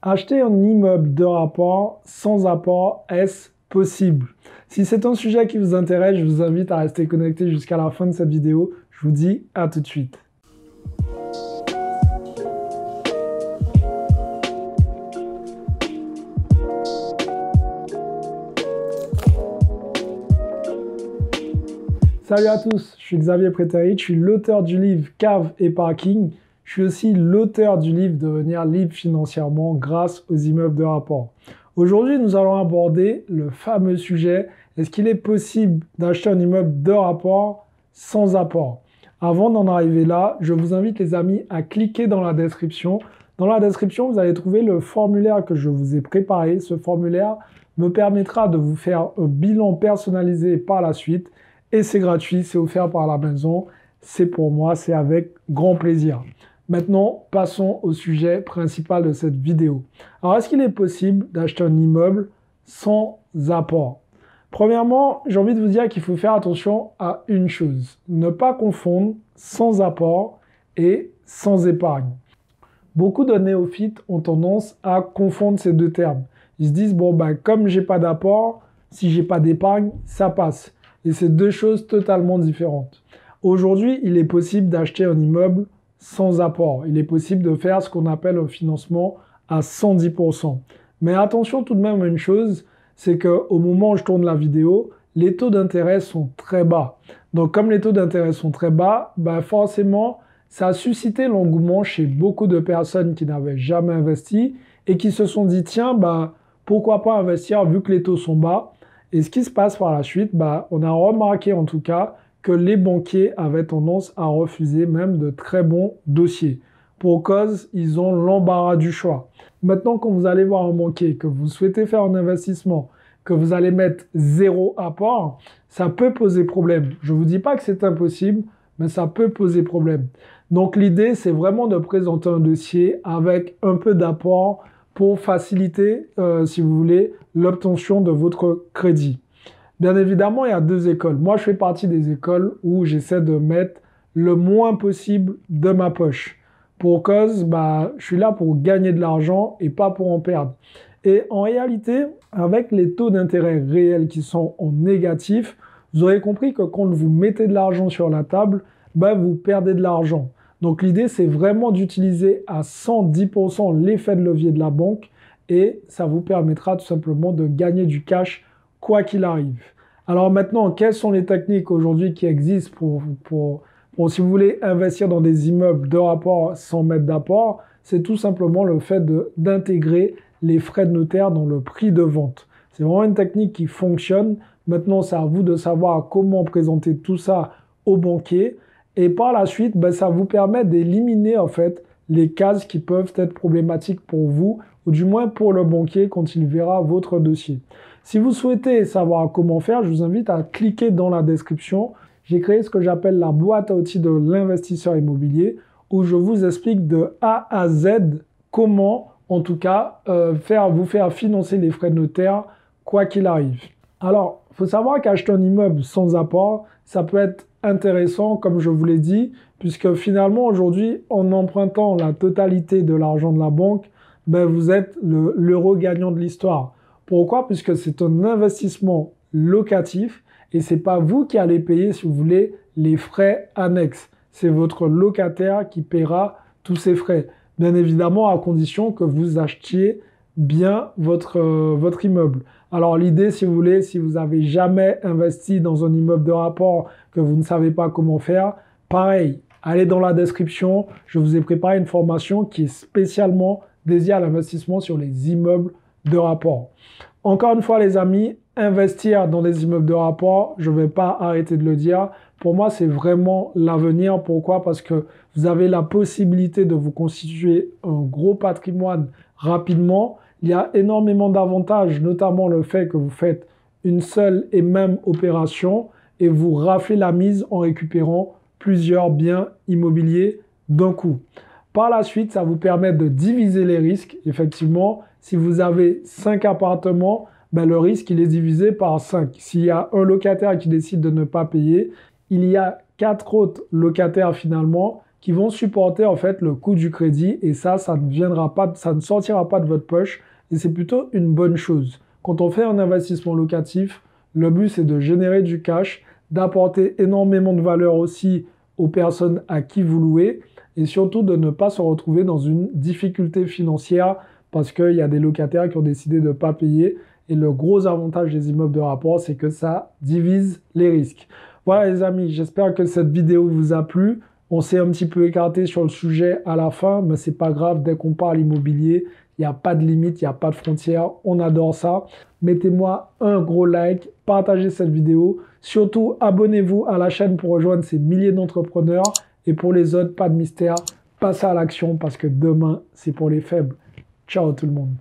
Acheter un immeuble de rapport sans apport, est-ce possible? Si c'est un sujet qui vous intéresse, je vous invite à rester connecté jusqu'à la fin de cette vidéo. Je vous dis à tout de suite. Salut à tous, je suis Xavier Prétairit, je suis l'auteur du livre Cave et Parking. Je suis aussi l'auteur du livre Devenir libre financièrement grâce aux immeubles de rapport. Aujourd'hui, nous allons aborder le fameux sujet, est-ce qu'il est possible d'acheter un immeuble de rapport sans apport? Avant d'en arriver là, je vous invite les amis à cliquer dans la description. Dans la description, vous allez trouver le formulaire que je vous ai préparé. Ce formulaire me permettra de vous faire un bilan personnalisé par la suite. Et c'est gratuit, c'est offert par la maison, c'est pour moi, c'est avec grand plaisir. Maintenant, passons au sujet principal de cette vidéo. Alors, est-ce qu'il est possible d'acheter un immeuble sans apport? Premièrement, j'ai envie de vous dire qu'il faut faire attention à une chose. Ne pas confondre sans apport et sans épargne. Beaucoup de néophytes ont tendance à confondre ces deux termes. Ils se disent, bon, comme j'ai pas d'apport, si j'ai pas d'épargne, ça passe. Et c'est deux choses totalement différentes. Aujourd'hui, il est possible d'acheter un immeuble sans apport. Il est possible de faire ce qu'on appelle un financement à 110%. Mais attention tout de même à une chose, c'est qu'au moment où je tourne la vidéo, les taux d'intérêt sont très bas. Donc comme les taux d'intérêt sont très bas, forcément, ça a suscité l'engouement chez beaucoup de personnes qui n'avaient jamais investi et qui se sont dit, tiens, pourquoi pas investir vu que les taux sont bas. Et ce qui se passe par la suite, on a remarqué en tout cas que les banquiers avaient tendance à refuser même de très bons dossiers. Pour cause, ils ont l'embarras du choix. Maintenant, quand vous allez voir un banquier, que vous souhaitez faire un investissement, que vous allez mettre 0 apport, ça peut poser problème. Je ne vous dis pas que c'est impossible, mais ça peut poser problème. Donc l'idée, c'est vraiment de présenter un dossier avec un peu d'apport pour faciliter, si vous voulez, l'obtention de votre crédit. Bien évidemment, il y a deux écoles. Moi, je fais partie des écoles où j'essaie de mettre le moins possible de ma poche. Pour cause, je suis là pour gagner de l'argent et pas pour en perdre. Et en réalité, avec les taux d'intérêt réels qui sont en négatif, vous aurez compris que quand vous mettez de l'argent sur la table, vous perdez de l'argent. Donc l'idée, c'est vraiment d'utiliser à 110% l'effet de levier de la banque et ça vous permettra tout simplement de gagner du cash quoi qu'il arrive. Alors maintenant, quelles sont les techniques aujourd'hui qui existent pour si vous voulez investir dans des immeubles de rapport sans mettre d'apport? C'est tout simplement le fait d'intégrer les frais de notaire dans le prix de vente. C'est vraiment une technique qui fonctionne. Maintenant, c'est à vous de savoir comment présenter tout ça au banquier. Et par la suite, ça vous permet d'éliminer en fait les cases qui peuvent être problématiques pour vous, ou du moins pour le banquier quand il verra votre dossier. Si vous souhaitez savoir comment faire, je vous invite à cliquer dans la description. J'ai créé ce que j'appelle la boîte à outils de l'investisseur immobilier, où je vous explique de A à Z comment, en tout cas, vous faire financer les frais de notaire, quoi qu'il arrive. Alors, il faut savoir qu'acheter un immeuble sans apport, ça peut être intéressant, comme je vous l'ai dit, puisque finalement, aujourd'hui, en empruntant la totalité de l'argent de la banque, vous êtes l'euro gagnant de l'histoire. Pourquoi? Puisque c'est un investissement locatif et c'est pas vous qui allez payer, si vous voulez, les frais annexes. C'est votre locataire qui paiera tous ces frais. Bien évidemment, à condition que vous achetiez bien votre immeuble. Alors l'idée, si vous voulez, si vous n'avez jamais investi dans un immeuble de rapport, que vous ne savez pas comment faire, pareil, allez dans la description, je vous ai préparé une formation qui est spécialement dédiée à l'investissement sur les immeubles de rapport. Encore une fois les amis, investir dans des immeubles de rapport, je ne vais pas arrêter de le dire, pour moi c'est vraiment l'avenir. Pourquoi? Parce que vous avez la possibilité de vous constituer un gros patrimoine rapidement. Il y a énormément d'avantages, notamment le fait que vous faites une seule et même opération et vous raflez la mise en récupérant plusieurs biens immobiliers d'un coup. Par la suite, ça vous permet de diviser les risques. Effectivement, si vous avez 5 appartements, le risque il est divisé par 5. S'il y a un locataire qui décide de ne pas payer, il y a 4 autres locataires finalement qui vont supporter en fait le coût du crédit et ça ne sortira pas de votre poche et c'est plutôt une bonne chose. Quand on fait un investissement locatif, le but c'est de générer du cash, d'apporter énormément de valeur aussi aux personnes à qui vous louez et surtout de ne pas se retrouver dans une difficulté financière parce qu'il y a des locataires qui ont décidé de ne pas payer. Et le gros avantage des immeubles de rapport, c'est que ça divise les risques. Voilà les amis, j'espère que cette vidéo vous a plu. On s'est un petit peu écarté sur le sujet à la fin, mais c'est pas grave, dès qu'on parle immobilier, il n'y a pas de limite, il n'y a pas de frontières, on adore ça. Mettez-moi un gros like, partagez cette vidéo. Surtout, abonnez-vous à la chaîne pour rejoindre ces milliers d'entrepreneurs. Et pour les autres, pas de mystère, passez à l'action parce que demain, c'est pour les faibles. Ciao tout le monde.